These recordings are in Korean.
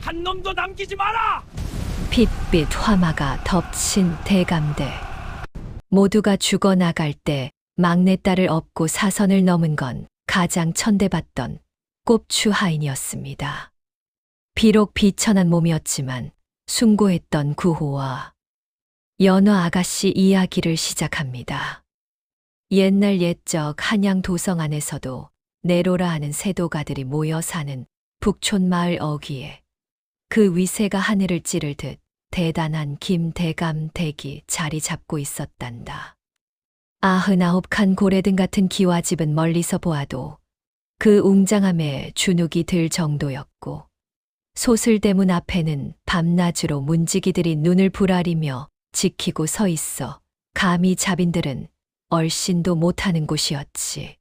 한 놈도 남기지 마라! 핏빛 화마가 덮친 대감대. 모두가 죽어나갈 때 막내딸을 업고 사선을 넘은 건 가장 천대받던 꼽추 하인이었습니다. 비록 비천한 몸이었지만 숭고했던 구호와 연어 아가씨 이야기를 시작합니다. 옛날 옛적 한양 도성 안에서도 내로라 하는 세도가들이 모여 사는 북촌 마을 어귀에 그 위세가 하늘을 찌를 듯 대단한 김대감 댁이 자리 잡고 있었단다. 99칸 고래등 같은 기와집은 멀리서 보아도 그 웅장함에 주눅이 들 정도였고, 소슬대문 앞에는 밤낮으로 문지기들이 눈을 부라리며 지키고 서 있어 감히 자빈들은 얼씬도 못하는 곳이었지.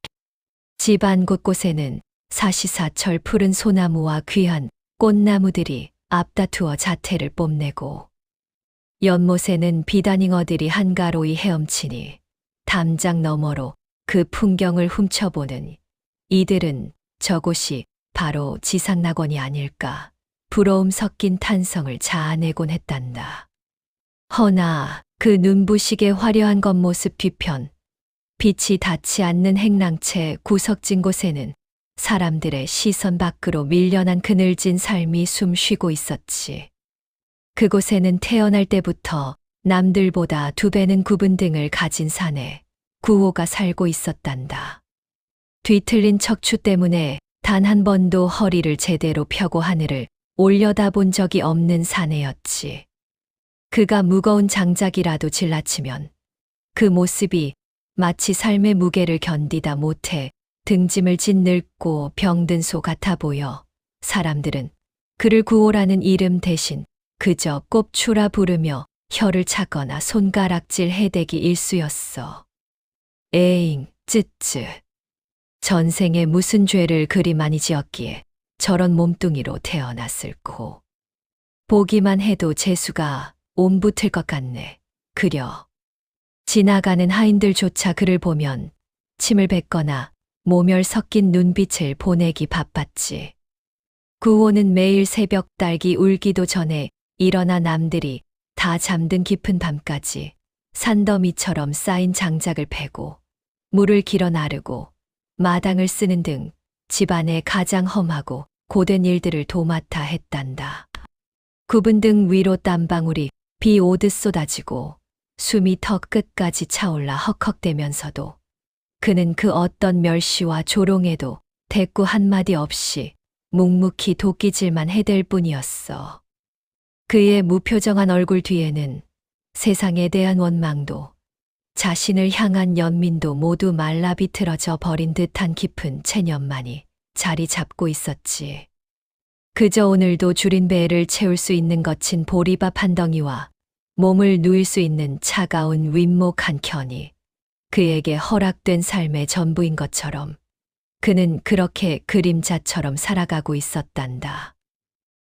집안 곳곳에는 사시사철 푸른 소나무와 귀한 꽃나무들이 앞다투어 자태를 뽐내고, 연못에는 비단잉어들이 한가로이 헤엄치니 담장 너머로 그 풍경을 훔쳐보는 이들은 저곳이 바로 지상낙원이 아닐까 부러움 섞인 탄성을 자아내곤 했단다. 허나 그 눈부시게 화려한 겉모습 뒤편, 빛이 닿지 않는 행랑채 구석진 곳에는 사람들의 시선 밖으로 밀려난 그늘진 삶이 숨쉬고 있었지. 그곳에는 태어날 때부터 남들보다 2배는 굽은 등을 가진 사내 구호가 살고 있었단다. 뒤틀린 척추 때문에 단 한 번도 허리를 제대로 펴고 하늘을 올려다본 적이 없는 사내였지. 그가 무거운 장작이라도 질라치면 그 모습이 마치 삶의 무게를 견디다 못해 등짐을 진 늙고 병든 소 같아 보여 사람들은 그를 구호라는 이름 대신 그저 꼽추라 부르며 혀를 차거나 손가락질 해대기 일쑤였어. 에잉, 쯔쯔. 전생에 무슨 죄를 그리 많이 지었기에 저런 몸뚱이로 태어났을꼬. 보기만 해도 재수가 옴붙을 것 같네. 그려. 지나가는 하인들조차 그를 보면 침을 뱉거나 모멸 섞인 눈빛을 보내기 바빴지. 구호는 매일 새벽 딸기 울기도 전에 일어나 남들이 다 잠든 깊은 밤까지 산더미처럼 쌓인 장작을 패고 물을 길어 나르고 마당을 쓰는 등 집안의 가장 험하고 고된 일들을 도맡아 했단다. 굽은 등 위로 땀방울이 비 오듯 쏟아지고 숨이 턱 끝까지 차올라 헉헉대면서도 그는 그 어떤 멸시와 조롱에도 대꾸 한마디 없이 묵묵히 도끼질만 해댈 뿐이었어. 그의 무표정한 얼굴 뒤에는 세상에 대한 원망도 자신을 향한 연민도 모두 말라 비틀어져 버린 듯한 깊은 체념만이 자리 잡고 있었지. 그저 오늘도 줄인 배를 채울 수 있는 거친 보리밥 한 덩이와 몸을 누일 수 있는 차가운 윗목 한 켠이 그에게 허락된 삶의 전부인 것처럼 그는 그렇게 그림자처럼 살아가고 있었단다.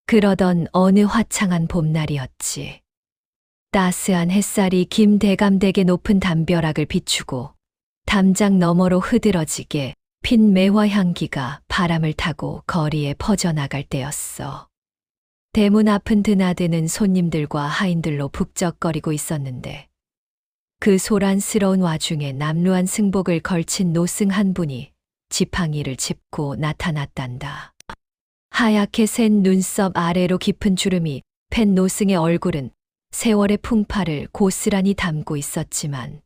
그러던 어느 화창한 봄날이었지. 따스한 햇살이 김대감댁의 높은 담벼락을 비추고 담장 너머로 흐드러지게 핀 매화 향기가 바람을 타고 거리에 퍼져나갈 때였어. 대문 앞은 드나드는 손님들과 하인들로 북적거리고 있었는데 그 소란스러운 와중에 남루한 승복을 걸친 노승 한 분이 지팡이를 짚고 나타났단다. 하얗게 샌 눈썹 아래로 깊은 주름이 팬 노승의 얼굴은 세월의 풍파를 고스란히 담고 있었지만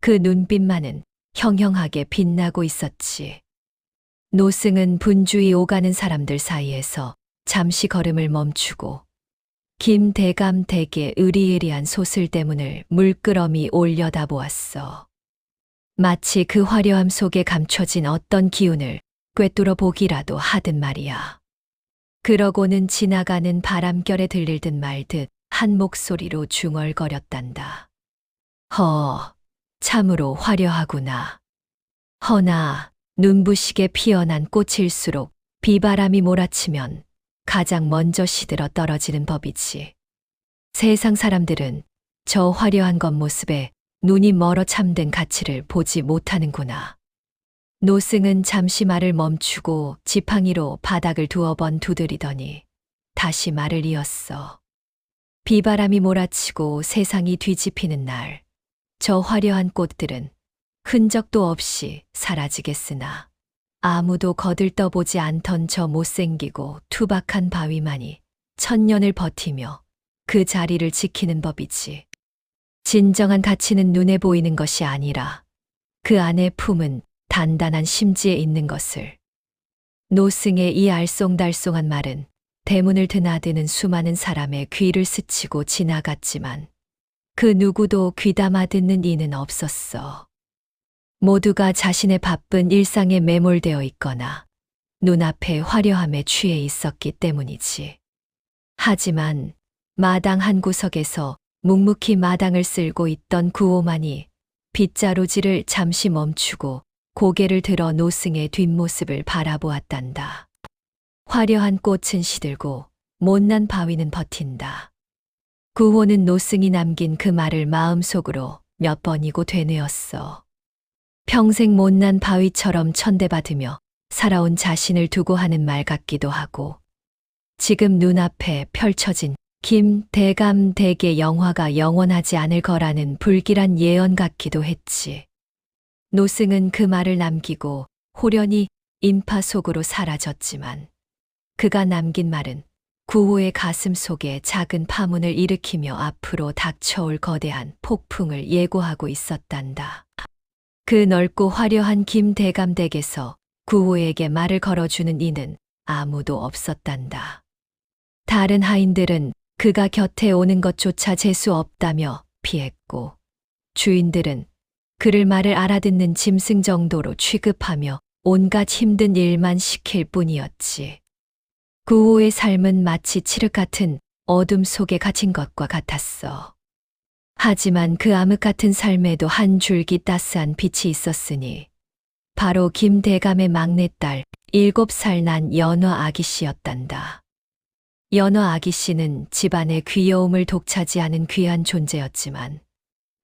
그 눈빛만은 형형하게 빛나고 있었지. 노승은 분주히 오가는 사람들 사이에서 잠시 걸음을 멈추고 김대감 댁의 으리으리한 소슬대문을 물끄러미 올려다보았어. 마치 그 화려함 속에 감춰진 어떤 기운을 꿰뚫어 보기라도 하듯 말이야. 그러고는 지나가는 바람결에 들릴 듯 말 듯 한 목소리로 중얼거렸단다. 참으로 화려하구나. 허나 눈부시게 피어난 꽃일수록 비바람이 몰아치면 가장 먼저 시들어 떨어지는 법이지. 세상 사람들은 저 화려한 겉모습에 눈이 멀어 참된 가치를 보지 못하는구나. 노승은 잠시 말을 멈추고 지팡이로 바닥을 두어 번 두드리더니 다시 말을 이었어. 비바람이 몰아치고 세상이 뒤집히는 날, 저 화려한 꽃들은 흔적도 없이 사라지겠으나 아무도 거들떠보지 않던 저 못생기고 투박한 바위만이 천년을 버티며 그 자리를 지키는 법이지. 진정한 가치는 눈에 보이는 것이 아니라 그 안에 품은 단단한 심지에 있는 것을. 노승의 이 알쏭달쏭한 말은 대문을 드나드는 수많은 사람의 귀를 스치고 지나갔지만 그 누구도 귀담아 듣는 이는 없었어. 모두가 자신의 바쁜 일상에 매몰되어 있거나 눈앞의 화려함에 취해 있었기 때문이지. 하지만 마당 한 구석에서 묵묵히 마당을 쓸고 있던 구호만이 빗자루질을 잠시 멈추고 고개를 들어 노승의 뒷모습을 바라보았단다. 화려한 꽃은 시들고 못난 바위는 버틴다. 구호는 노승이 남긴 그 말을 마음속으로 몇 번이고 되뇌었어. 평생 못난 바위처럼 천대받으며 살아온 자신을 두고 하는 말 같기도 하고, 지금 눈앞에 펼쳐진 김대감 댁의 영화가 영원하지 않을 거라는 불길한 예언 같기도 했지. 노승은 그 말을 남기고 호련히 인파 속으로 사라졌지만 그가 남긴 말은 구호의 가슴 속에 작은 파문을 일으키며 앞으로 닥쳐올 거대한 폭풍을 예고하고 있었단다. 그 넓고 화려한 김대감 댁에서 구호에게 말을 걸어주는 이는 아무도 없었단다. 다른 하인들은 그가 곁에 오는 것조차 재수 없다며 피했고, 주인들은 그를 말을 알아듣는 짐승 정도로 취급하며 온갖 힘든 일만 시킬 뿐이었지. 구호의 삶은 마치 칠흑 같은 어둠 속에 갇힌 것과 같았어. 하지만 그 암흑 같은 삶에도 한 줄기 따스한 빛이 있었으니 바로 김대감의 막내딸 7살 난 연화 아기씨였단다. 연화 아기씨는 집안의 귀여움을 독차지하는 귀한 존재였지만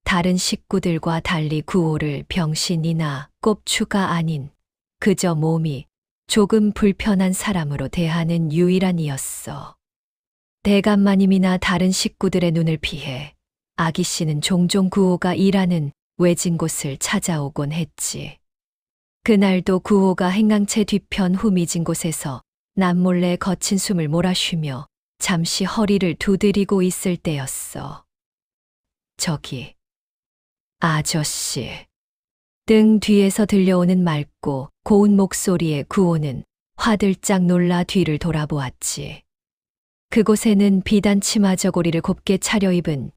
다른 식구들과 달리 구호를 병신이나 꼽추가 아닌 그저 몸이 조금 불편한 사람으로 대하는 유일한 이였어. 대감마님이나 다른 식구들의 눈을 피해 아기씨는 종종 구호가 일하는 외진 곳을 찾아오곤 했지. 그날도 구호가 행랑채 뒤편 후미진 곳에서 남몰래 거친 숨을 몰아쉬며 잠시 허리를 두드리고 있을 때였어. 저기, 아저씨. 등 뒤에서 들려오는 맑고 고운 목소리의 구호는 화들짝 놀라 뒤를 돌아보았지. 그곳에는 비단 치마 저고리를 곱게 차려입은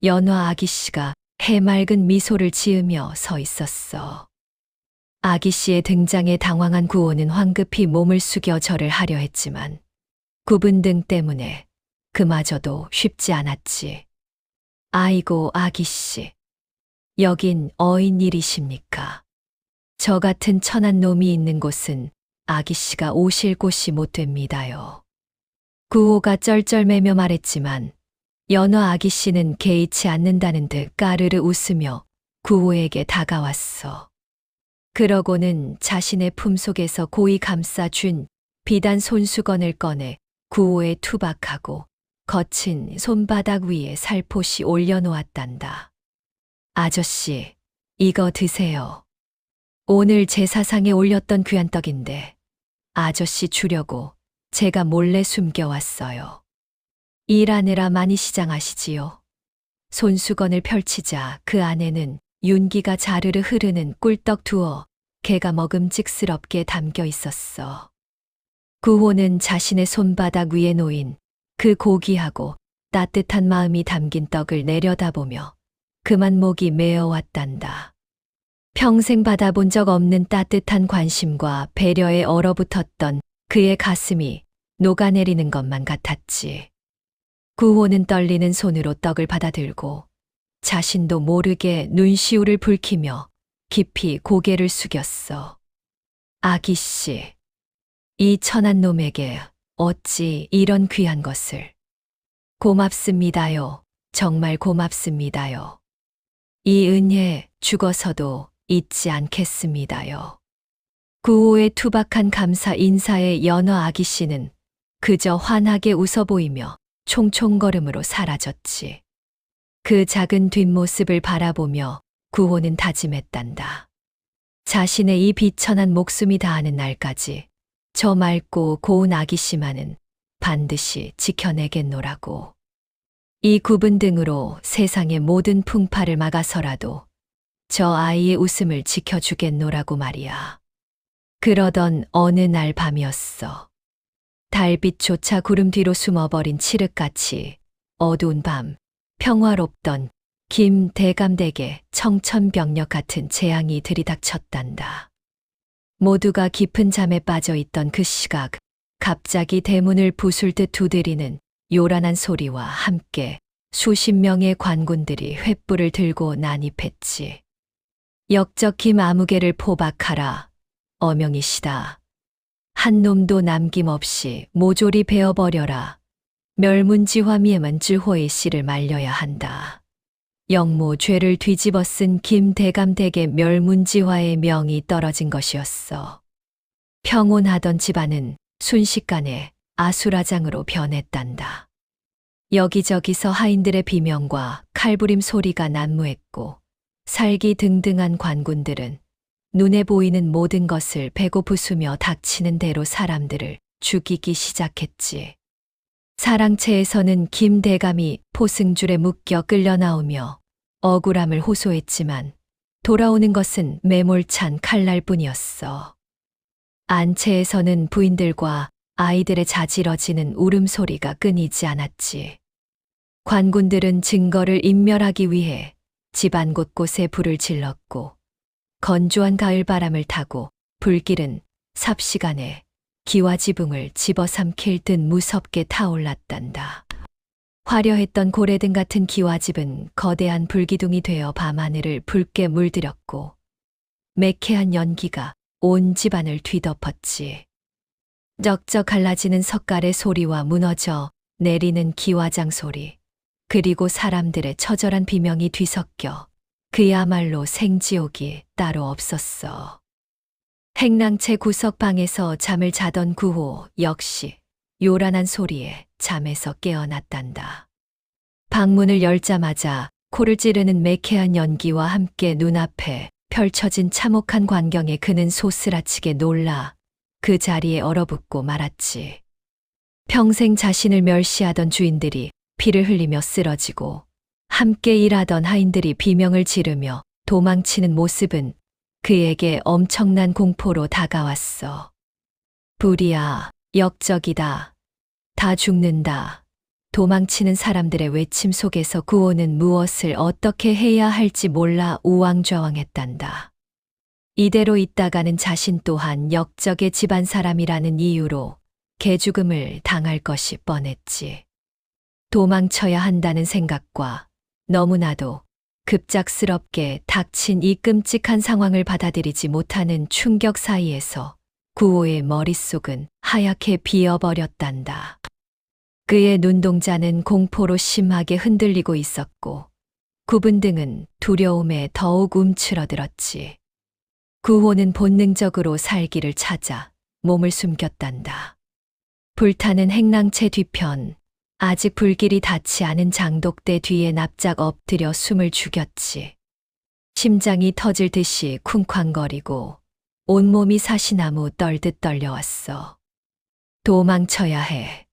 연화 아기씨가 해맑은 미소를 지으며 서 있었어. 아기씨의 등장에 당황한 구호는 황급히 몸을 숙여 절을 하려 했지만 굽은 등 때문에 그마저도 쉽지 않았지. 아이고 아기씨, 여긴 어인 일이십니까? 저 같은 천한 놈이 있는 곳은 아기씨가 오실 곳이 못 됩니다요. 구호가 쩔쩔매며 말했지만 연화 아기씨는 개의치 않는다는 듯 까르르 웃으며 구호에게 다가왔어. 그러고는 자신의 품속에서 고이 감싸준 비단 손수건을 꺼내 구호에 투박하고 거친 손바닥 위에 살포시 올려놓았단다. 아저씨, 이거 드세요. 오늘 제사상에 올렸던 귀한 떡인데 아저씨 주려고 제가 몰래 숨겨왔어요. 일하느라 많이 시장하시지요. 손수건을 펼치자 그 안에는 윤기가 자르르 흐르는 꿀떡 두어 개가 먹음직스럽게 담겨 있었어. 구호는 자신의 손바닥 위에 놓인 그 고귀하고 따뜻한 마음이 담긴 떡을 내려다보며 그만 목이 메어왔단다. 평생 받아본 적 없는 따뜻한 관심과 배려에 얼어붙었던 그의 가슴이 녹아내리는 것만 같았지. 구호는 떨리는 손으로 떡을 받아들고 자신도 모르게 눈시울을 붉히며 깊이 고개를 숙였어. 아기씨, 이 천한 놈에게 어찌 이런 귀한 것을. 고맙습니다요. 정말 고맙습니다요. 이 은혜 죽어서도 잊지 않겠습니다요. 구호의 투박한 감사 인사에 연화 아기씨는 그저 환하게 웃어 보이며 총총걸음으로 사라졌지. 그 작은 뒷모습을 바라보며 구호는 다짐했단다. 자신의 이 비천한 목숨이 다하는 날까지 저 맑고 고운 아기 씨만은 반드시 지켜내겠노라고. 이 굽은 등으로 세상의 모든 풍파를 막아서라도 저 아이의 웃음을 지켜주겠노라고 말이야. 그러던 어느 날 밤이었어. 달빛조차 구름 뒤로 숨어버린 칠흑같이 어두운 밤, 평화롭던 김 대감댁에 청천벽력 같은 재앙이 들이닥쳤단다. 모두가 깊은 잠에 빠져 있던 그 시각, 갑자기 대문을 부술듯 두드리는 요란한 소리와 함께 수십 명의 관군들이 횃불을 들고 난입했지. 역적 김 아무개를 포박하라. 어명이시다. 한 놈도 남김없이 모조리 베어버려라. 멸문지화미에만 쯔호의 씨를 말려야 한다. 영모 죄를 뒤집어 쓴 김 대감댁의 멸문지화의 명이 떨어진 것이었어. 평온하던 집안은 순식간에 아수라장으로 변했단다. 여기저기서 하인들의 비명과 칼부림 소리가 난무했고 살기등등한 관군들은 눈에 보이는 모든 것을 베고 부수며 닥치는 대로 사람들을 죽이기 시작했지. 사랑채에서는 김 대감이 포승줄에 묶여 끌려 나오며 억울함을 호소했지만 돌아오는 것은 매몰찬 칼날뿐이었어. 안채에서는 부인들과 아이들의 자지러지는 울음소리가 끊이지 않았지. 관군들은 증거를 인멸하기 위해 집안 곳곳에 불을 질렀고 건조한 가을바람을 타고 불길은 삽시간에 기와지붕을 집어삼킬 듯 무섭게 타올랐단다. 화려했던 고래등 같은 기와집은 거대한 불기둥이 되어 밤하늘을 붉게 물들였고 매캐한 연기가 온 집안을 뒤덮었지. 쩍쩍 갈라지는 석갈의 소리와 무너져 내리는 기와장 소리, 그리고 사람들의 처절한 비명이 뒤섞여 그야말로 생지옥이 따로 없었어. 행랑채 구석방에서 잠을 자던 구호 역시 요란한 소리에 잠에서 깨어났단다. 방문을 열자마자 코를 찌르는 매캐한 연기와 함께 눈앞에 펼쳐진 참혹한 광경에 그는 소스라치게 놀라 그 자리에 얼어붙고 말았지. 평생 자신을 멸시하던 주인들이 피를 흘리며 쓰러지고 함께 일하던 하인들이 비명을 지르며 도망치는 모습은 그에게 엄청난 공포로 다가왔어. 불이야, 역적이다. 다 죽는다. 도망치는 사람들의 외침 속에서 구호는 무엇을 어떻게 해야 할지 몰라 우왕좌왕했단다. 이대로 있다가는 자신 또한 역적의 집안 사람이라는 이유로 개죽음을 당할 것이 뻔했지. 도망쳐야 한다는 생각과 너무나도 급작스럽게 닥친 이 끔찍한 상황을 받아들이지 못하는 충격 사이에서 구호의 머릿속은 하얗게 비어버렸단다. 그의 눈동자는 공포로 심하게 흔들리고 있었고 굽은 등은 두려움에 더욱 움츠러들었지. 구호는 본능적으로 살기를 찾아 몸을 숨겼단다. 불타는 행랑채 뒤편, 아직 불길이 닿지 않은 장독대 뒤에 납작 엎드려 숨을 죽였지. 심장이 터질 듯이 쿵쾅거리고 온몸이 사시나무 떨듯 떨려왔어. 도망쳐야 해.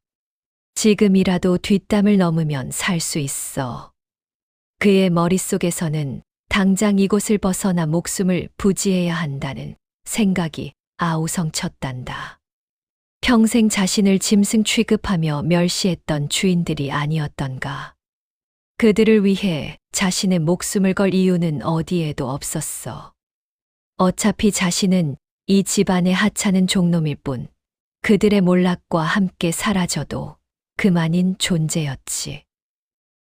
지금이라도 뒷담을 넘으면 살 수 있어. 그의 머릿속에서는 당장 이곳을 벗어나 목숨을 부지해야 한다는 생각이 아우성쳤단다. 평생 자신을 짐승 취급하며 멸시했던 주인들이 아니었던가. 그들을 위해 자신의 목숨을 걸 이유는 어디에도 없었어. 어차피 자신은 이 집안의 하찮은 종놈일 뿐 그들의 몰락과 함께 사라져도 그만인 존재였지.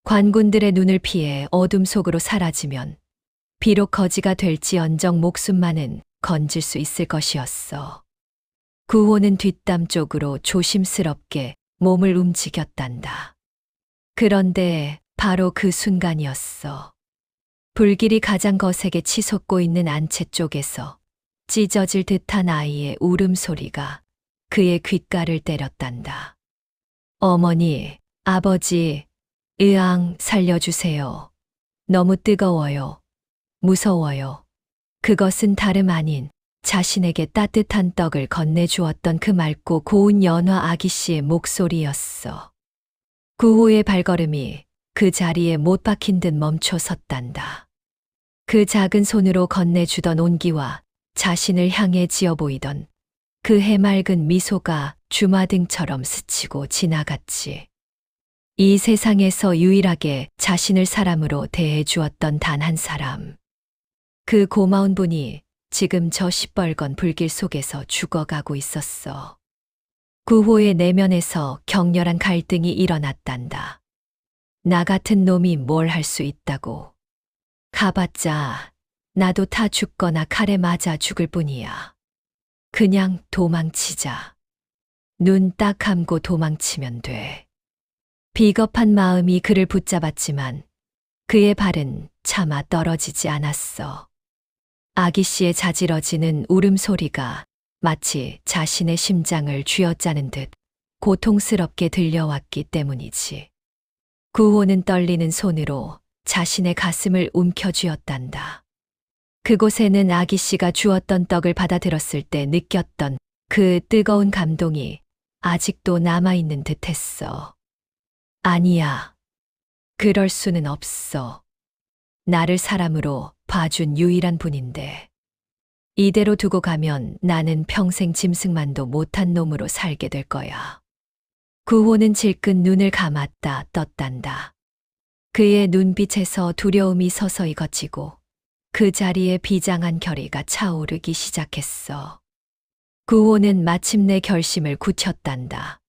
관군들의 눈을 피해 어둠 속으로 사라지면 비록 거지가 될지언정 목숨만은 건질 수 있을 것이었어. 구호는 뒷담 쪽으로 조심스럽게 몸을 움직였단다. 그런데 바로 그 순간이었어. 불길이 가장 거세게 치솟고 있는 안채 쪽에서 찢어질 듯한 아이의 울음소리가 그의 귓가를 때렸단다. 어머니, 아버지, 으앙, 살려주세요. 너무 뜨거워요. 무서워요. 그것은 다름 아닌 자신에게 따뜻한 떡을 건네주었던 그 맑고 고운 연화 아기 씨의 목소리였어. 구호의 발걸음이 그 자리에 못 박힌 듯 멈춰 섰단다. 그 작은 손으로 건네주던 온기와 자신을 향해 지어 보이던 그 해맑은 미소가 주마등처럼 스치고 지나갔지. 이 세상에서 유일하게 자신을 사람으로 대해 주었던 단 한 사람. 그 고마운 분이 지금 저 시뻘건 불길 속에서 죽어가고 있었어. 구호의 내면에서 격렬한 갈등이 일어났단다. 나 같은 놈이 뭘 할 수 있다고. 가봤자 나도 타 죽거나 칼에 맞아 죽을 뿐이야. 그냥 도망치자. 눈 딱 감고 도망치면 돼. 비겁한 마음이 그를 붙잡았지만 그의 발은 차마 떨어지지 않았어. 아기 씨의 자지러지는 울음소리가 마치 자신의 심장을 쥐어짜는 듯 고통스럽게 들려왔기 때문이지. 구호는 떨리는 손으로 자신의 가슴을 움켜쥐었단다. 그곳에는 아기 씨가 주었던 떡을 받아들었을 때 느꼈던 그 뜨거운 감동이 아직도 남아있는 듯했어. 아니야. 그럴 수는 없어. 나를 사람으로 봐준 유일한 분인데. 이대로 두고 가면 나는 평생 짐승만도 못한 놈으로 살게 될 거야. 구호는 질끈 눈을 감았다 떴단다. 그의 눈빛에서 두려움이 서서히 걷히고 그 자리에 비장한 결의가 차오르기 시작했어. 구호는 마침내 결심을 굳혔단다.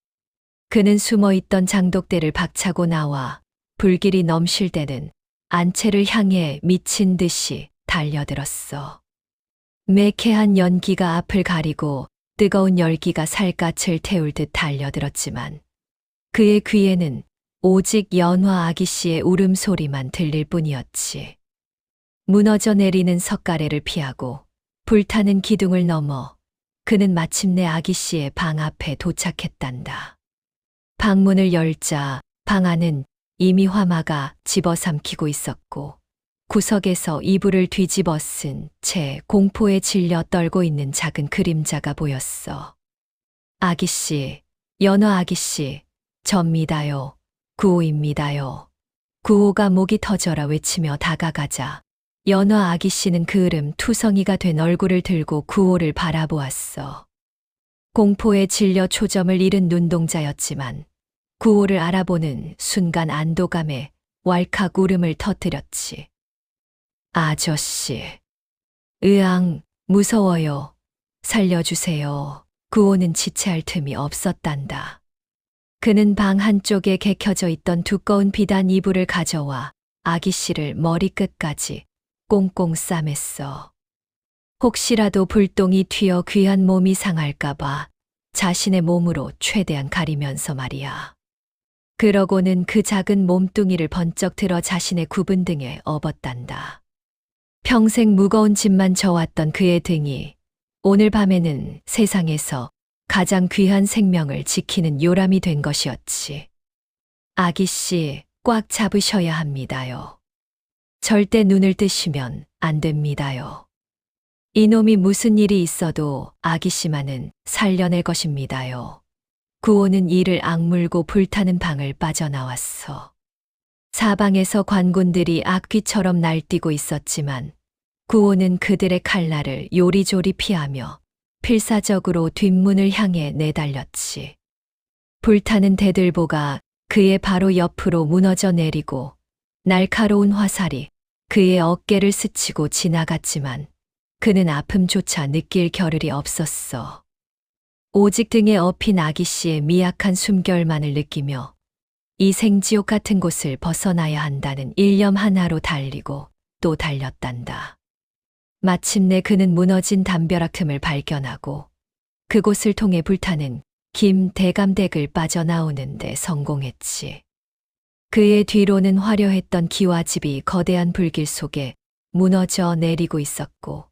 그는 숨어있던 장독대를 박차고 나와 불길이 넘실 때는 안채를 향해 미친 듯이 달려들었어. 매캐한 연기가 앞을 가리고 뜨거운 열기가 살갗을 태울 듯 달려들었지만 그의 귀에는 오직 연화 아기 씨의 울음소리만 들릴 뿐이었지. 무너져 내리는 석가래를 피하고 불타는 기둥을 넘어 그는 마침내 아기 씨의 방 앞에 도착했단다. 방문을 열자 방 안은 이미 화마가 집어삼키고 있었고 구석에서 이불을 뒤집어 쓴 채 공포에 질려 떨고 있는 작은 그림자가 보였어. 아기씨, 연화 아기씨, 접니다요. 구호입니다요. 구호가 목이 터져라 외치며 다가가자 연화 아기씨는 그을음 투성이가 된 얼굴을 들고 구호를 바라보았어. 공포에 질려 초점을 잃은 눈동자였지만 구호를 알아보는 순간 안도감에 왈칵 울음을 터뜨렸지. 아저씨. 으앙, 무서워요. 살려주세요. 구호는 지체할 틈이 없었단다. 그는 방 한쪽에 개켜져 있던 두꺼운 비단 이불을 가져와 아기 씨를 머리끝까지 꽁꽁 싸맸어. 혹시라도 불똥이 튀어 귀한 몸이 상할까봐 자신의 몸으로 최대한 가리면서 말이야. 그러고는 그 작은 몸뚱이를 번쩍 들어 자신의 굽은 등에 업었단다. 평생 무거운 짐만 져왔던 그의 등이 오늘 밤에는 세상에서 가장 귀한 생명을 지키는 요람이 된 것이었지. 아기씨, 꽉 잡으셔야 합니다요. 절대 눈을 뜨시면 안 됩니다요. 이놈이 무슨 일이 있어도 아기씨만은 살려낼 것입니다요. 구호는 이를 악물고 불타는 방을 빠져나왔어. 사방에서 관군들이 악귀처럼 날뛰고 있었지만 구호는 그들의 칼날을 요리조리 피하며 필사적으로 뒷문을 향해 내달렸지. 불타는 대들보가 그의 바로 옆으로 무너져 내리고 날카로운 화살이 그의 어깨를 스치고 지나갔지만 그는 아픔조차 느낄 겨를이 없었어. 오직 등에 업힌 아기 씨의 미약한 숨결만을 느끼며 이 생지옥 같은 곳을 벗어나야 한다는 일념 하나로 달리고 또 달렸단다. 마침내 그는 무너진 담벼락 틈을 발견하고 그곳을 통해 불타는 김 대감댁을 빠져나오는데 성공했지. 그의 뒤로는 화려했던 기와집이 거대한 불길 속에 무너져 내리고 있었고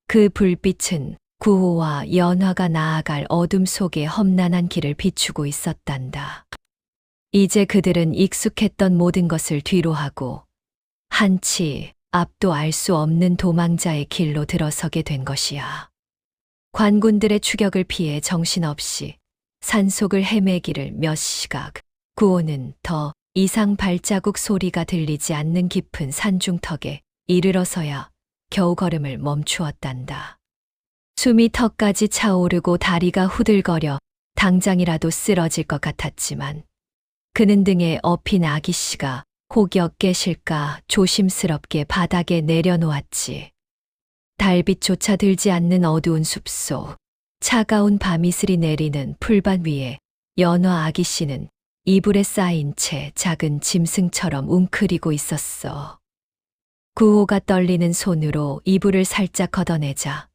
그 불빛은 구호와 연화가 나아갈 어둠 속에 험난한 길을 비추고 있었단다. 이제 그들은 익숙했던 모든 것을 뒤로하고 한치 앞도 알 수 없는 도망자의 길로 들어서게 된 것이야. 관군들의 추격을 피해 정신없이 산속을 헤매기를 몇 시각, 구호는 더 이상 발자국 소리가 들리지 않는 깊은 산중턱에 이르러서야 겨우 걸음을 멈추었단다. 숨이 턱까지 차오르고 다리가 후들거려 당장이라도 쓰러질 것 같았지만 그는 등에 업힌 아기씨가 혹여 깨실까 조심스럽게 바닥에 내려놓았지. 달빛조차 들지 않는 어두운 숲속, 차가운 밤이슬이 내리는 풀밭 위에 연화 아기씨는 이불에 쌓인 채 작은 짐승처럼 웅크리고 있었어. 구호가 떨리는 손으로 이불을 살짝 걷어내자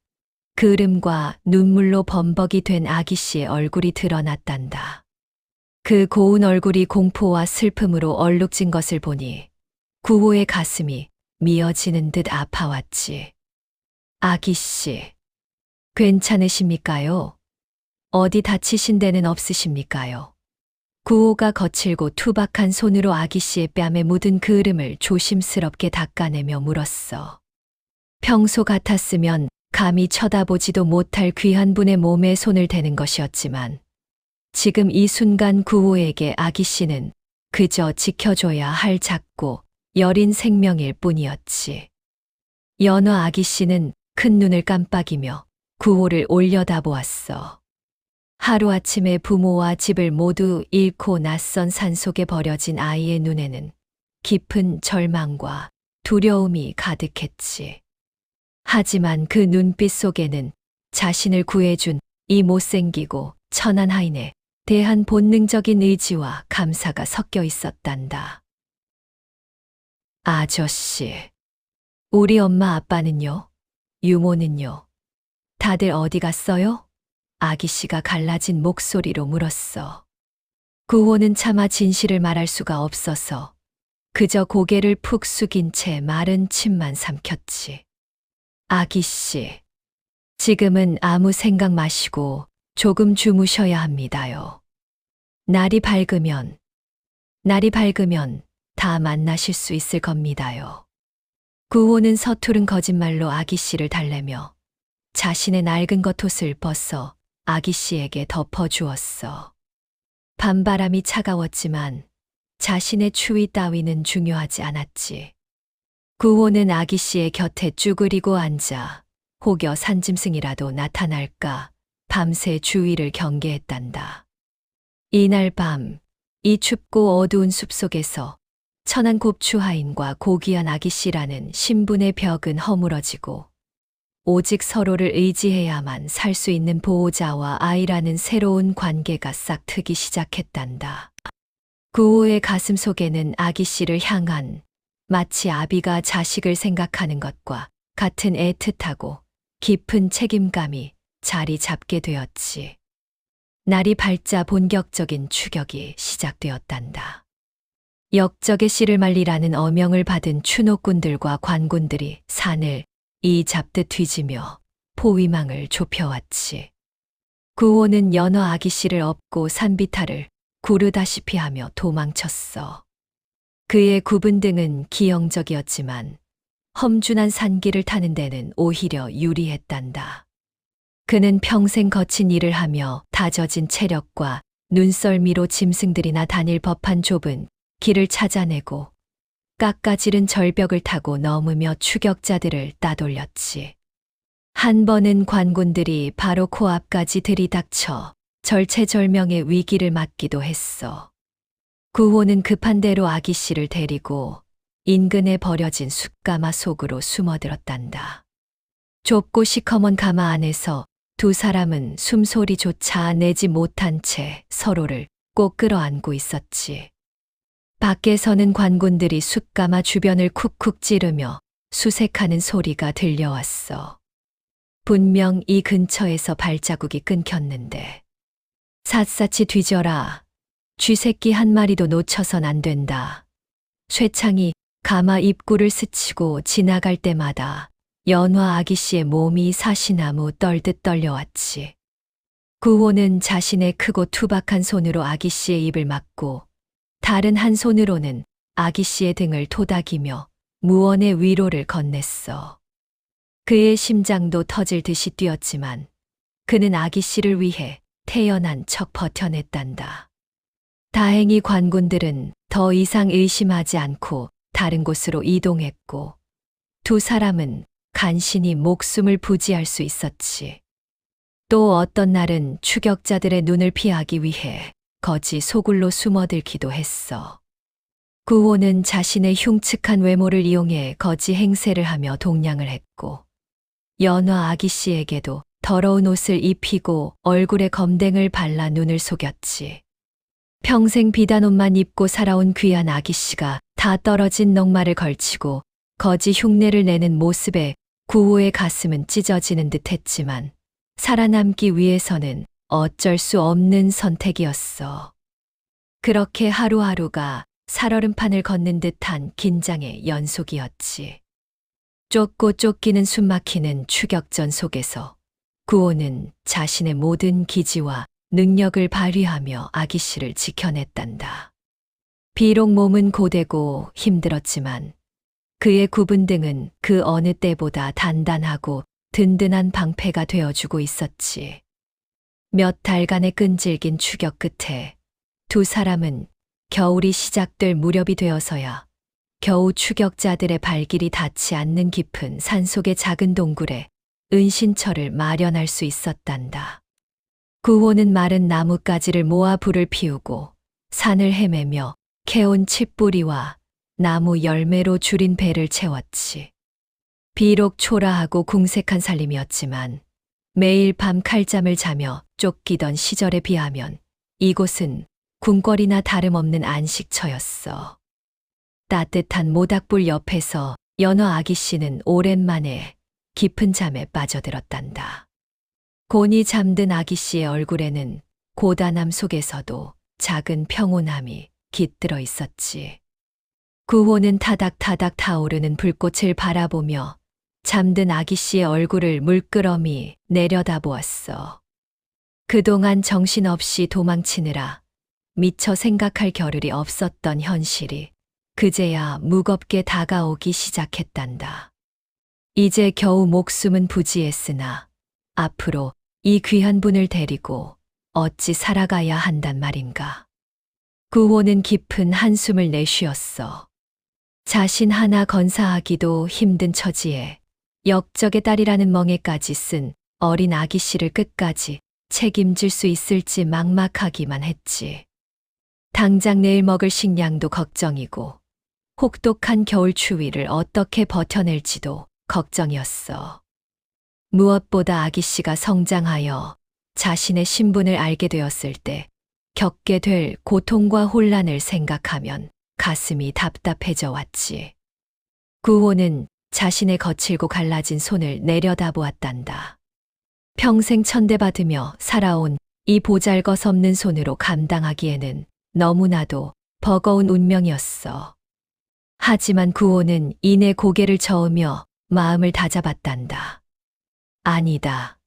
그름과 눈물로 범벅이 된 아기씨의 얼굴이 드러났단다. 그 고운 얼굴이 공포와 슬픔으로 얼룩진 것을 보니 구호의 가슴이 미어지는 듯 아파왔지. 아기씨, 괜찮으십니까요? 어디 다치신 데는 없으십니까요? 구호가 거칠고 투박한 손으로 아기씨의 뺨에 묻은 그을음을 조심스럽게 닦아내며 물었어. 평소 같았으면 감히 쳐다보지도 못할 귀한 분의 몸에 손을 대는 것이었지만 지금 이 순간 구호에게 아기씨는 그저 지켜줘야 할 작고 여린 생명일 뿐이었지. 연화 아기씨는 큰 눈을 깜빡이며 구호를 올려다보았어. 하루아침에 부모와 집을 모두 잃고 낯선 산속에 버려진 아이의 눈에는 깊은 절망과 두려움이 가득했지. 하지만 그 눈빛 속에는 자신을 구해준 이 못생기고 천한 하인에 대한 본능적인 의지와 감사가 섞여 있었단다. 아저씨, 우리 엄마 아빠는요? 유모는요? 다들 어디 갔어요? 아기씨가 갈라진 목소리로 물었어. 구호는 차마 진실을 말할 수가 없어서 그저 고개를 푹 숙인 채 마른 침만 삼켰지. 아기씨, 지금은 아무 생각 마시고 조금 주무셔야 합니다요. 날이 밝으면 다 만나실 수 있을 겁니다요. 구호는 서투른 거짓말로 아기씨를 달래며 자신의 낡은 겉옷을 벗어 아기씨에게 덮어주었어. 밤바람이 차가웠지만 자신의 추위 따위는 중요하지 않았지. 구호는 아기씨의 곁에 쭈그리고 앉아 혹여 산짐승이라도 나타날까 밤새 주위를 경계했단다. 이날 밤, 이 춥고 어두운 숲속에서 천한 곱추하인과 고귀한 아기씨라는 신분의 벽은 허물어지고 오직 서로를 의지해야만 살 수 있는 보호자와 아이라는 새로운 관계가 싹 트기 시작했단다. 구호의 가슴 속에는 아기씨를 향한 마치 아비가 자식을 생각하는 것과 같은 애틋하고 깊은 책임감이 자리 잡게 되었지. 날이 밝자 본격적인 추격이 시작되었단다. 역적의 씨를 말리라는 어명을 받은 추노꾼들과 관군들이 산을 이 잡듯 뒤지며 포위망을 좁혀왔지. 구호는 연화 아기씨를 업고 산비탈을 구르다시피 하며 도망쳤어. 그의 굽은 등은 기형적이었지만 험준한 산길을 타는 데는 오히려 유리했단다. 그는 평생 거친 일을 하며 다져진 체력과 눈썰미로 짐승들이나 다닐 법한 좁은 길을 찾아내고 깎아지른 절벽을 타고 넘으며 추격자들을 따돌렸지. 한 번은 관군들이 바로 코앞까지 들이닥쳐 절체절명의 위기를 맞기도 했어. 구호는 급한 대로 아기씨를 데리고 인근에 버려진 숯가마 속으로 숨어들었단다. 좁고 시커먼 가마 안에서 두 사람은 숨소리조차 내지 못한 채 서로를 꼭 끌어안고 있었지. 밖에서는 관군들이 숯가마 주변을 쿡쿡 찌르며 수색하는 소리가 들려왔어. 분명 이 근처에서 발자국이 끊겼는데. 샅샅이 뒤져라. 쥐새끼 한 마리도 놓쳐선 안 된다. 쇠창이 가마 입구를 스치고 지나갈 때마다 연화 아기씨의 몸이 사시나무 떨듯 떨려왔지. 구호는 자신의 크고 투박한 손으로 아기씨의 입을 막고 다른 한 손으로는 아기 씨의 등을 토닥이며 무언의 위로를 건넸어. 그의 심장도 터질 듯이 뛰었지만 그는 아기 씨를 위해 태어난 척 버텨냈단다. 다행히 관군들은 더 이상 의심하지 않고 다른 곳으로 이동했고 두 사람은 간신히 목숨을 부지할 수 있었지. 또 어떤 날은 추격자들의 눈을 피하기 위해 거지 소굴로 숨어들기도 했어. 구호는 자신의 흉측한 외모를 이용해 거지 행세를 하며 동냥을 했고 연화 아기 씨에게도 더러운 옷을 입히고 얼굴에 검댕을 발라 눈을 속였지. 평생 비단 옷만 입고 살아온 귀한 아기 씨가 다 떨어진 넉마를 걸치고 거지 흉내를 내는 모습에 구호의 가슴은 찢어지는 듯 했지만 살아남기 위해서는 어쩔 수 없는 선택이었어. 그렇게 하루하루가 살얼음판을 걷는 듯한 긴장의 연속이었지. 쫓고 쫓기는 숨막히는 추격전 속에서 구호는 자신의 모든 기지와 능력을 발휘하며 아기 씨를 지켜냈단다. 비록 몸은 고되고 힘들었지만 그의 굽은 등은 그 어느 때보다 단단하고 든든한 방패가 되어주고 있었지. 몇 달간의 끈질긴 추격 끝에 두 사람은 겨울이 시작될 무렵이 되어서야 겨우 추격자들의 발길이 닿지 않는 깊은 산속의 작은 동굴에 은신처를 마련할 수 있었단다. 구호는 마른 나뭇가지를 모아 불을 피우고 산을 헤매며 캐온 칡뿌리와 나무 열매로 줄인 배를 채웠지. 비록 초라하고 궁색한 살림이었지만 매일 밤 칼잠을 자며 쫓기던 시절에 비하면 이곳은 궁궐이나 다름없는 안식처였어. 따뜻한 모닥불 옆에서 연화 아기 씨는 오랜만에 깊은 잠에 빠져들었단다. 곤히 잠든 아기 씨의 얼굴에는 고단함 속에서도 작은 평온함이 깃들어 있었지. 구호는 타닥타닥 타오르는 불꽃을 바라보며 잠든 아기 씨의 얼굴을 물끄러미 내려다보았어. 그동안 정신없이 도망치느라 미처 생각할 겨를이 없었던 현실이 그제야 무겁게 다가오기 시작했단다. 이제 겨우 목숨은 부지했으나 앞으로 이 귀한 분을 데리고 어찌 살아가야 한단 말인가. 구호는 깊은 한숨을 내쉬었어. 자신 하나 건사하기도 힘든 처지에 역적의 딸이라는 멍에까지 쓴 어린 아기 씨를 끝까지 책임질 수 있을지 막막하기만 했지. 당장 내일 먹을 식량도 걱정이고 혹독한 겨울 추위를 어떻게 버텨낼지도 걱정이었어. 무엇보다 아기 씨가 성장하여 자신의 신분을 알게 되었을 때 겪게 될 고통과 혼란을 생각하면 가슴이 답답해져 왔지. 구호는 자신의 거칠고 갈라진 손을 내려다보았단다. 평생 천대받으며 살아온 이 보잘것없는 손으로 감당하기에는 너무나도 버거운 운명이었어. 하지만 구호는 이내 고개를 저으며 마음을 다잡았단다. 아니다.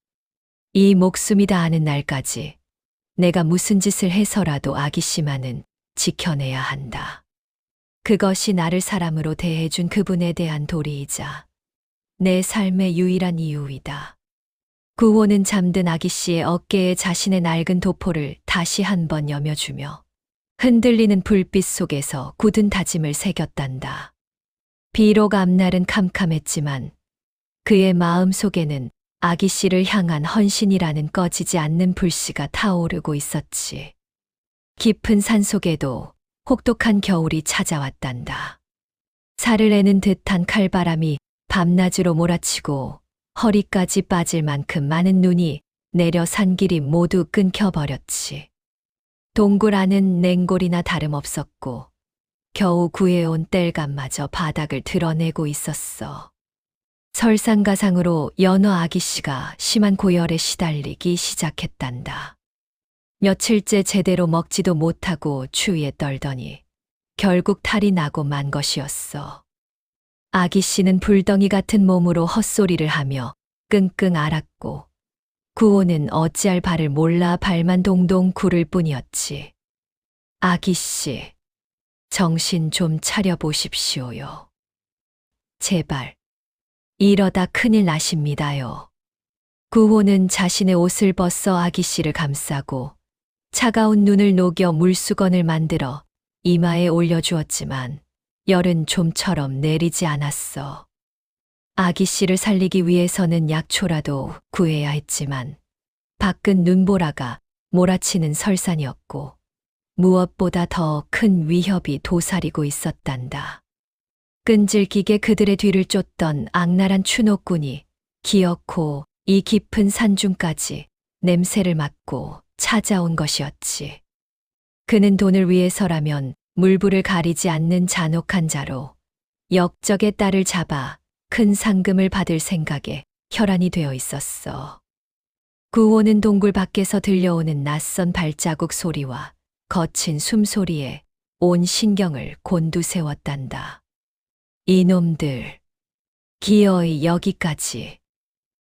이 목숨이 다하는 날까지 내가 무슨 짓을 해서라도 아기 씨만은 지켜내야 한다. 그것이 나를 사람으로 대해준 그분에 대한 도리이자 내 삶의 유일한 이유이다. 구호는 잠든 아기 씨의 어깨에 자신의 낡은 도포를 다시 한번 여며주며 흔들리는 불빛 속에서 굳은 다짐을 새겼단다. 비록 앞날은 캄캄했지만 그의 마음 속에는 아기 씨를 향한 헌신이라는 꺼지지 않는 불씨가 타오르고 있었지. 깊은 산속에도 혹독한 겨울이 찾아왔단다. 살을 내는 듯한 칼바람이 밤낮으로 몰아치고 허리까지 빠질 만큼 많은 눈이 내려 산길이 모두 끊겨버렸지. 동굴 안은 냉골이나 다름없었고 겨우 구해온 땔감마저 바닥을 드러내고 있었어. 설상가상으로 연화 아기 씨가 심한 고열에 시달리기 시작했단다. 며칠째 제대로 먹지도 못하고 추위에 떨더니 결국 탈이 나고 만 것이었어. 아기 씨는 불덩이 같은 몸으로 헛소리를 하며 끙끙 앓았고 구호는 어찌할 바를 몰라 발만 동동 구를 뿐이었지. 아기 씨, 정신 좀 차려보십시오요. 제발. 이러다 큰일 나십니다요. 구호는 자신의 옷을 벗어 아기 씨를 감싸고 차가운 눈을 녹여 물수건을 만들어 이마에 올려주었지만 열은 좀처럼 내리지 않았어. 아기 씨를 살리기 위해서는 약초라도 구해야 했지만 밖은 눈보라가 몰아치는 설산이었고 무엇보다 더 큰 위협이 도사리고 있었단다. 끈질기게 그들의 뒤를 쫓던 악랄한 추노꾼이 기어코 이 깊은 산중까지 냄새를 맡고 찾아온 것이었지. 그는 돈을 위해서라면 물불을 가리지 않는 잔혹한 자로 역적의 딸을 잡아 큰 상금을 받을 생각에 혈안이 되어 있었어. 구호는 동굴 밖에서 들려오는 낯선 발자국 소리와 거친 숨소리에 온 신경을 곤두세웠단다. 이놈들, 기어이 여기까지.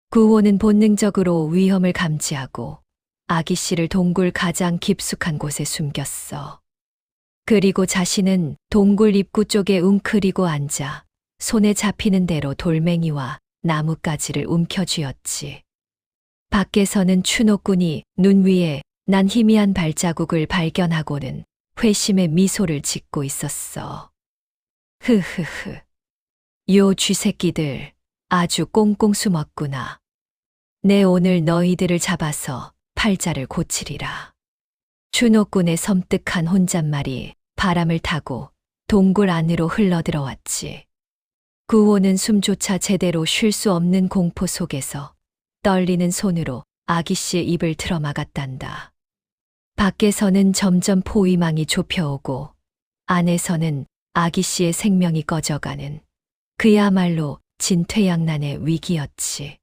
구호는 본능적으로 위험을 감지하고 아기 씨를 동굴 가장 깊숙한 곳에 숨겼어. 그리고 자신은 동굴 입구 쪽에 웅크리고 앉아 손에 잡히는 대로 돌멩이와 나뭇가지를 움켜쥐었지. 밖에서는 추노꾼이 눈 위에 난 희미한 발자국을 발견하고는 회심의 미소를 짓고 있었어. 흐흐흐. 요 쥐새끼들 아주 꽁꽁 숨었구나. 내 오늘 너희들을 잡아서 팔자를 고치리라. 추노꾼의 섬뜩한 혼잣말이 바람을 타고 동굴 안으로 흘러들어왔지. 구호는 숨조차 제대로 쉴 수 없는 공포 속에서 떨리는 손으로 아기 씨의 입을 틀어막았단다. 밖에서는 점점 포위망이 좁혀오고 안에서는 아기 씨의 생명이 꺼져가는 그야말로 진퇴양난의 위기였지.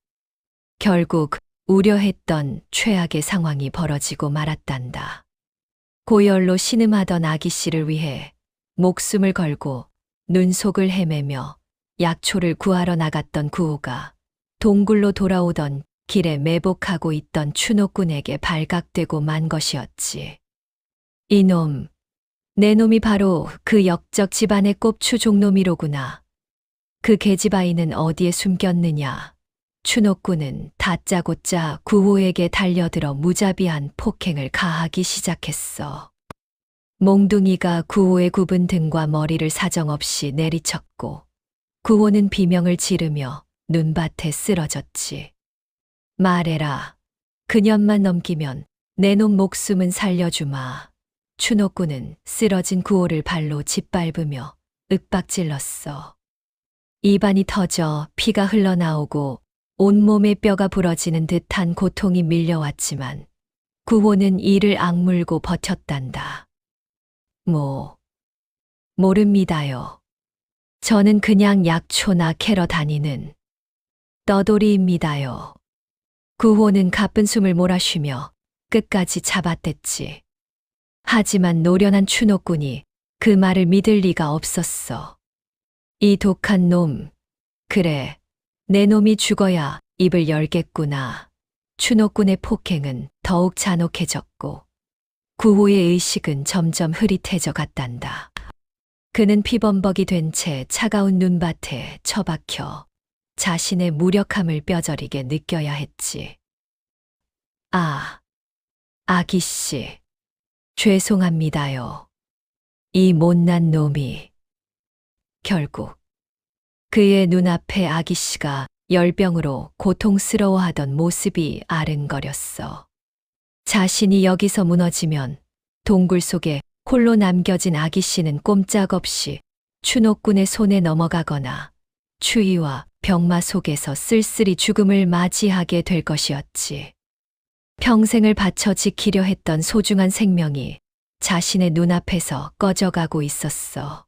결국 우려했던 최악의 상황이 벌어지고 말았단다. 고열로 신음하던 아기 씨를 위해 목숨을 걸고 눈속을 헤매며 약초를 구하러 나갔던 구호가 동굴로 돌아오던 길에 매복하고 있던 추노꾼에게 발각되고 만 것이었지. 이놈, 내 놈이 바로 그 역적 집안의 꼽추 종놈이로구나. 그 계집아이는 어디에 숨겼느냐. 추노꾼은 다짜고짜 구호에게 달려들어 무자비한 폭행을 가하기 시작했어. 몽둥이가 구호의 굽은 등과 머리를 사정없이 내리쳤고 구호는 비명을 지르며 눈밭에 쓰러졌지. 말해라. 그년만 넘기면 내 놈 목숨은 살려주마. 추노꾼은 쓰러진 구호를 발로 짓밟으며 윽박질렀어. 입안이 터져 피가 흘러나오고 온몸의 뼈가 부러지는 듯한 고통이 밀려왔지만 구호는 이를 악물고 버텼단다. 모릅니다요. 저는 그냥 약초나 캐러 다니는 떠돌이입니다요. 구호는 가쁜 숨을 몰아쉬며 끝까지 잡아댔지. 하지만 노련한 추노꾼이 그 말을 믿을 리가 없었어. 이 독한 놈, 그래, 내 놈이 죽어야 입을 열겠구나. 추노꾼의 폭행은 더욱 잔혹해졌고 구호의 의식은 점점 흐릿해져 갔단다. 그는 피범벅이 된 채 차가운 눈밭에 처박혀 자신의 무력함을 뼈저리게 느껴야 했지. 아기 씨, 죄송합니다요. 이 못난 놈이. 결국 그의 눈앞에 아기 씨가 열병으로 고통스러워하던 모습이 아른거렸어. 자신이 여기서 무너지면 동굴 속에 홀로 남겨진 아기 씨는 꼼짝없이 추노꾼의 손에 넘어가거나 추위와 병마 속에서 쓸쓸히 죽음을 맞이하게 될 것이었지. 평생을 바쳐 지키려 했던 소중한 생명이 자신의 눈앞에서 꺼져가고 있었어.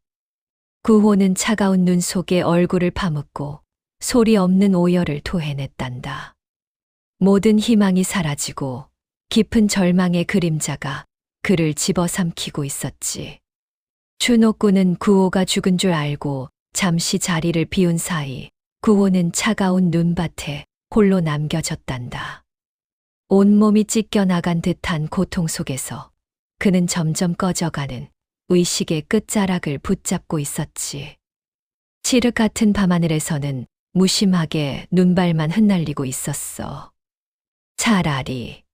구호는 차가운 눈 속에 얼굴을 파묻고 소리 없는 오열을 토해냈단다. 모든 희망이 사라지고 깊은 절망의 그림자가 그를 집어삼키고 있었지. 추노꾼은 구호가 죽은 줄 알고 잠시 자리를 비운 사이 구호는 차가운 눈밭에 홀로 남겨졌단다. 온몸이 찢겨나간 듯한 고통 속에서 그는 점점 꺼져가는 의식의 끝자락을 붙잡고 있었지. 칠흑 같은 밤하늘에서는 무심하게 눈발만 흩날리고 있었어. 차라리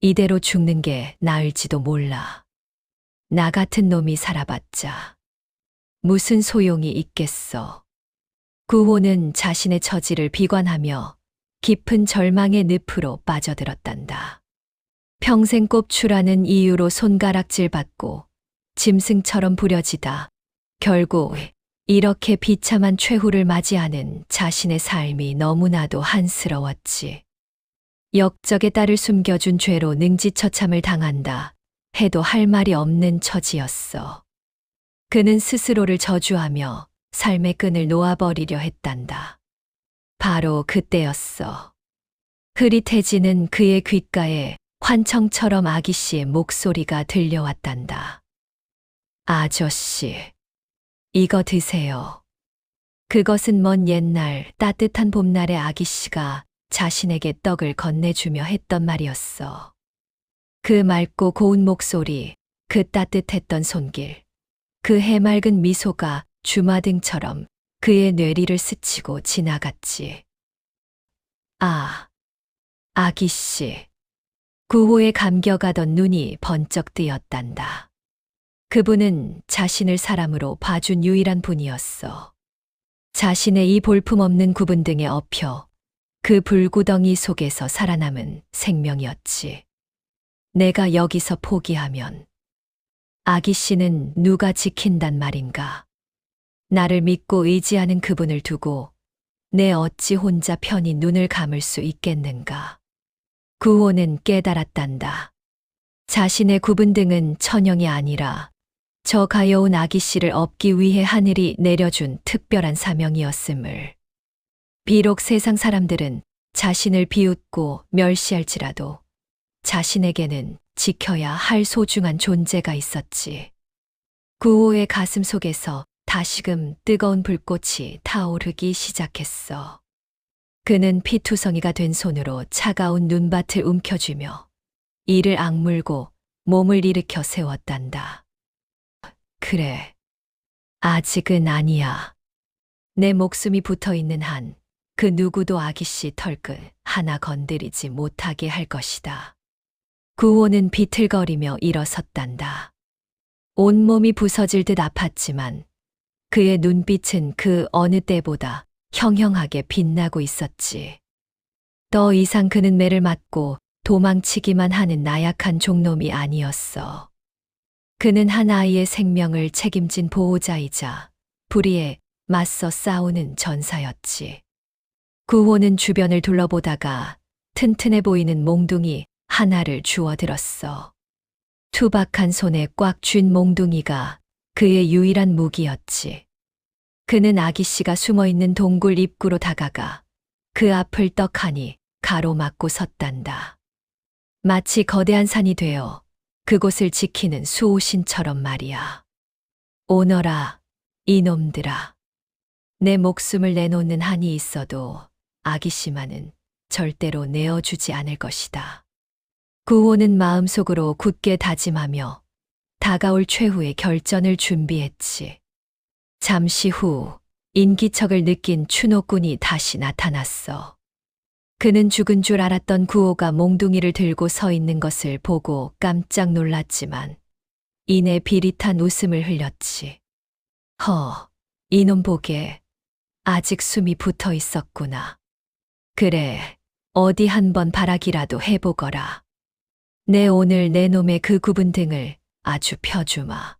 이대로 죽는 게 나을지도 몰라. 나 같은 놈이 살아봤자 무슨 소용이 있겠어. 구호는 자신의 처지를 비관하며 깊은 절망의 늪으로 빠져들었단다. 평생 꼽추라는 이유로 손가락질 받고 짐승처럼 부려지다 결국 이렇게 비참한 최후를 맞이하는 자신의 삶이 너무나도 한스러웠지. 역적의 딸을 숨겨준 죄로 능지처참을 당한다 해도 할 말이 없는 처지였어. 그는 스스로를 저주하며 삶의 끈을 놓아버리려 했단다. 바로 그때였어. 흐릿해지는 그의 귓가에 환청처럼 아기 씨의 목소리가 들려왔단다. 아저씨, 이거 드세요. 그것은 먼 옛날 따뜻한 봄날의 아기 씨가 자신에게 떡을 건네주며 했던 말이었어. 그 맑고 고운 목소리, 그 따뜻했던 손길, 그 해맑은 미소가 주마등처럼 그의 뇌리를 스치고 지나갔지. 아, 아기 씨. 구호에 감겨가던 눈이 번쩍 뜨였단다. 그분은 자신을 사람으로 봐준 유일한 분이었어. 자신의 이 볼품없는 구분 등에 엎여 그 불구덩이 속에서 살아남은 생명이었지. 내가 여기서 포기하면 아기 씨는 누가 지킨단 말인가. 나를 믿고 의지하는 그분을 두고 내 어찌 혼자 편히 눈을 감을 수 있겠는가. 구호는 깨달았단다. 자신의 구분 등은 천형이 아니라 저 가여운 아기 씨를 업기 위해 하늘이 내려준 특별한 사명이었음을. 비록 세상 사람들은 자신을 비웃고 멸시할지라도 자신에게는 지켜야 할 소중한 존재가 있었지. 구호의 가슴 속에서 다시금 뜨거운 불꽃이 타오르기 시작했어. 그는 피투성이가 된 손으로 차가운 눈밭을 움켜쥐며 이를 악물고 몸을 일으켜 세웠단다. 그래, 아직은 아니야. 내 목숨이 붙어있는 한 그 누구도 아기씨 털끝 하나 건드리지 못하게 할 것이다. 구호는 비틀거리며 일어섰단다. 온몸이 부서질 듯 아팠지만 그의 눈빛은 그 어느 때보다 형형하게 빛나고 있었지. 더 이상 그는 매를 맞고 도망치기만 하는 나약한 종놈이 아니었어. 그는 한 아이의 생명을 책임진 보호자이자 불의에 맞서 싸우는 전사였지. 구호는 주변을 둘러보다가 튼튼해 보이는 몽둥이 하나를 주워들었어. 투박한 손에 꽉 쥔 몽둥이가 그의 유일한 무기였지. 그는 아기 씨가 숨어있는 동굴 입구로 다가가 그 앞을 떡하니 가로막고 섰단다. 마치 거대한 산이 되어 그곳을 지키는 수호신처럼 말이야. 오너라, 이놈들아. 내 목숨을 내놓는 한이 있어도 아기 씨만은 절대로 내어주지 않을 것이다. 구호는 마음속으로 굳게 다짐하며 다가올 최후의 결전을 준비했지. 잠시 후 인기척을 느낀 추노꾼이 다시 나타났어. 그는 죽은 줄 알았던 구호가 몽둥이를 들고 서 있는 것을 보고 깜짝 놀랐지만 이내 비릿한 웃음을 흘렸지. 이놈 보게 아직 숨이 붙어 있었구나. 그래, 어디 한번 바라기라도 해보거라. 내 오늘 내 놈의 그 굽은 등을 아주 펴주마.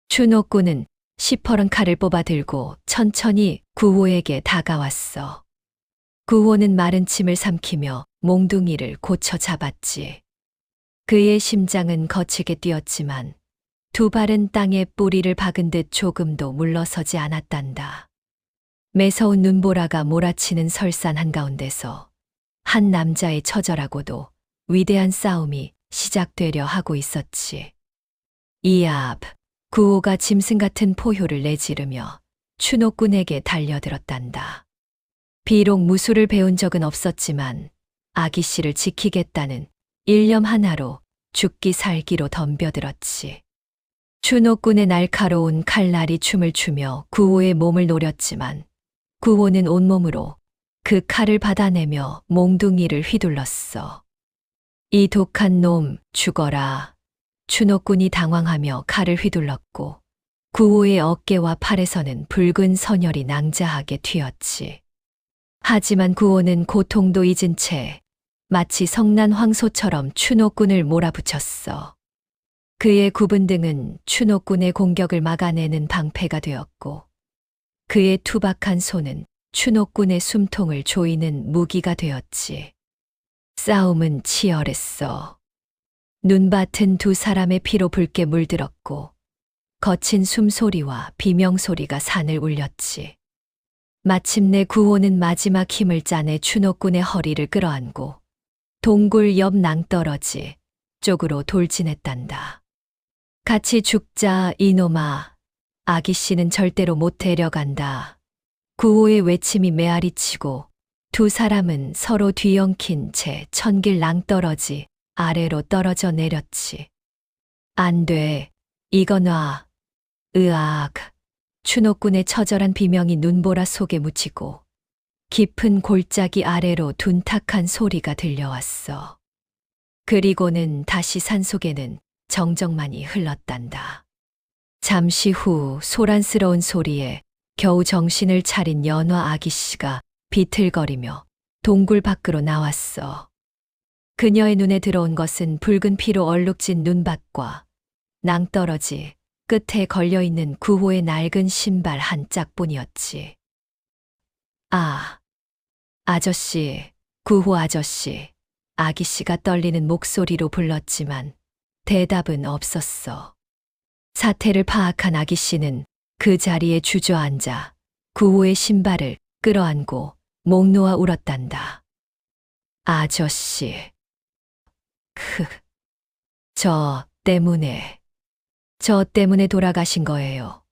추노꾼은 시퍼런 칼을 뽑아 들고 천천히 구호에게 다가왔어. 구호는 마른 침을 삼키며 몽둥이를 고쳐 잡았지. 그의 심장은 거칠게 뛰었지만 두 발은 땅에 뿌리를 박은 듯 조금도 물러서지 않았단다. 매서운 눈보라가 몰아치는 설산 한가운데서 한 남자의 처절하고도 위대한 싸움이 시작되려 하고 있었지. 이압, 구호가 짐승 같은 포효를 내지르며 추노꾼에게 달려들었단다. 비록 무술을 배운 적은 없었지만 아기 씨를 지키겠다는 일념 하나로 죽기 살기로 덤벼들었지. 추노꾼의 날카로운 칼날이 춤을 추며 구호의 몸을 노렸지만 구호는 온몸으로 그 칼을 받아내며 몽둥이를 휘둘렀어. 이 독한 놈, 죽어라. 추노꾼이 당황하며 칼을 휘둘렀고 구호의 어깨와 팔에서는 붉은 선혈이 낭자하게 튀었지. 하지만 구호는 고통도 잊은 채 마치 성난 황소처럼 추노꾼을 몰아붙였어. 그의 굽은 등은 추노꾼의 공격을 막아내는 방패가 되었고 그의 투박한 손은 추노꾼의 숨통을 조이는 무기가 되었지. 싸움은 치열했어. 눈밭은 두 사람의 피로 붉게 물들었고 거친 숨소리와 비명소리가 산을 울렸지. 마침내 구호는 마지막 힘을 짜내 추노꾼의 허리를 끌어안고 동굴 옆 낭떠러지 쪽으로 돌진했단다. 같이 죽자 이놈아. 아기씨는 절대로 못 데려간다. 구호의 외침이 메아리치고 두 사람은 서로 뒤엉킨 채 천길 낭떠러지 아래로 떨어져 내렸지. 안 돼. 이거 놔. 으악. 추노꾼의 처절한 비명이 눈보라 속에 묻히고 깊은 골짜기 아래로 둔탁한 소리가 들려왔어. 그리고는 다시 산속에는 정적만이 흘렀단다. 잠시 후 소란스러운 소리에 겨우 정신을 차린 연화 아기씨가 비틀거리며 동굴 밖으로 나왔어. 그녀의 눈에 들어온 것은 붉은 피로 얼룩진 눈밭과 낭떠러지 끝에 걸려있는 구호의 낡은 신발 한 짝뿐이었지. 아, 아저씨, 구호 아저씨, 아기씨가 떨리는 목소리로 불렀지만 대답은 없었어. 사태를 파악한 아기씨는 그 자리에 주저앉아 구호의 신발을 끌어안고 목 놓아 울었단다. 아저씨. 저 때문에 돌아가신 거예요.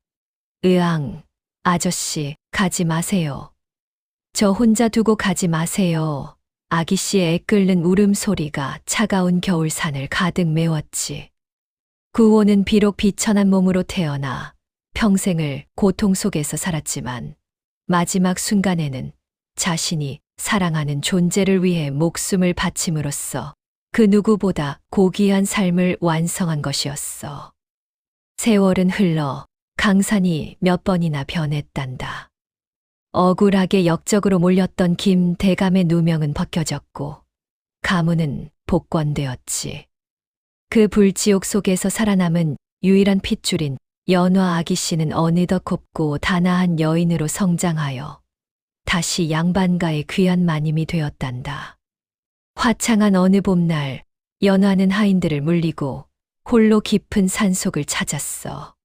으앙, 아저씨, 가지 마세요. 저 혼자 두고 가지 마세요. 아기씨의 애끓는 울음소리가 차가운 겨울산을 가득 메웠지. 구호는 비록 비천한 몸으로 태어나 평생을 고통 속에서 살았지만 마지막 순간에는 자신이 사랑하는 존재를 위해 목숨을 바침으로써 그 누구보다 고귀한 삶을 완성한 것이었어. 세월은 흘러 강산이 몇 번이나 변했단다. 억울하게 역적으로 몰렸던 김 대감의 누명은 벗겨졌고 가문은 복권되었지. 그 불지옥 속에서 살아남은 유일한 핏줄인 연화 아기씨는 어느덧 곱고 단아한 여인으로 성장하여 다시 양반가의 귀한 마님이 되었단다. 화창한 어느 봄날 연화는 하인들을 물리고 홀로 깊은 산속을 찾았어.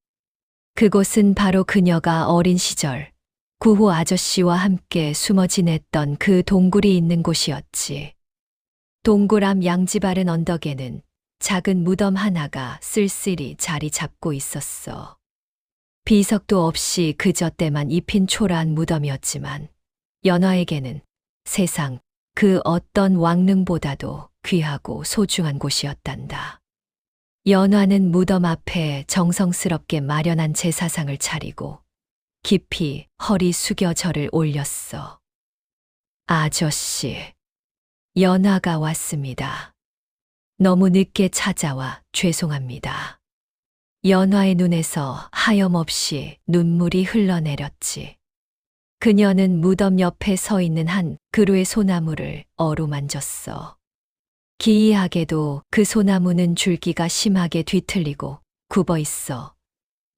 그곳은 바로 그녀가 어린 시절 구호 아저씨와 함께 숨어 지냈던 그 동굴이 있는 곳이었지. 동굴 앞 양지 바른 언덕에는 작은 무덤 하나가 쓸쓸히 자리 잡고 있었어. 비석도 없이 그저 때만 입힌 초라한 무덤이었지만 연화에게는 세상 그 어떤 왕릉보다도 귀하고 소중한 곳이었단다. 연화는 무덤 앞에 정성스럽게 마련한 제사상을 차리고 깊이 허리 숙여 절을 올렸어. 아저씨, 연화가 왔습니다. 너무 늦게 찾아와 죄송합니다. 연화의 눈에서 하염없이 눈물이 흘러내렸지. 그녀는 무덤 옆에 서 있는 한 그루의 소나무를 어루만졌어. 기이하게도 그 소나무는 줄기가 심하게 뒤틀리고 굽어 있어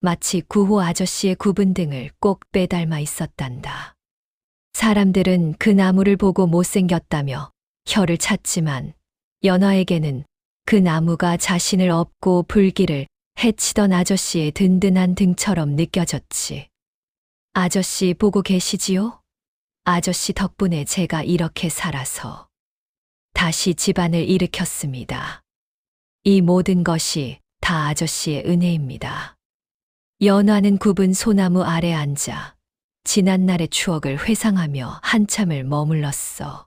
마치 구호 아저씨의 굽은 등을 꼭 빼닮아 있었단다. 사람들은 그 나무를 보고 못생겼다며 혀를 찼지만 연화에게는 그 나무가 자신을 업고 불길을 해치던 아저씨의 든든한 등처럼 느껴졌지. 아저씨 보고 계시지요? 아저씨 덕분에 제가 이렇게 살아서 다시 집안을 일으켰습니다. 이 모든 것이 다 아저씨의 은혜입니다. 연화는 굽은 소나무 아래 앉아 지난날의 추억을 회상하며 한참을 머물렀어.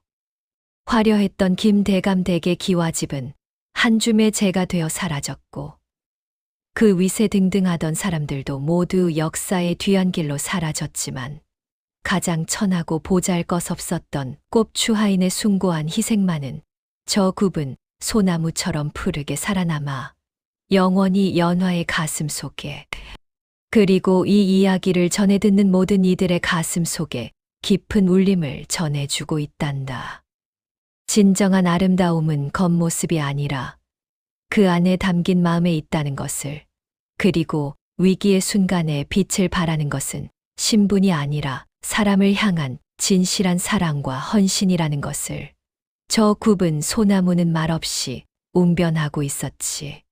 화려했던 김대감 댁의 기와집은 한 줌의 재가 되어 사라졌고 그 위세등등하던 사람들도 모두 역사의 뒤안길로 사라졌지만 가장 천하고 보잘것없었던 꼽추하인의 숭고한 희생만은 저 굽은 소나무처럼 푸르게 살아남아 영원히 연화의 가슴 속에, 그리고 이 이야기를 전해 듣는 모든 이들의 가슴 속에 깊은 울림을 전해주고 있단다. 진정한 아름다움은 겉모습이 아니라 그 안에 담긴 마음에 있다는 것을, 그리고 위기의 순간에 빛을 발하는 것은 신분이 아니라 사람을 향한 진실한 사랑과 헌신이라는 것을. 저 굽은 소나무는 말없이 웅변하고 있었지.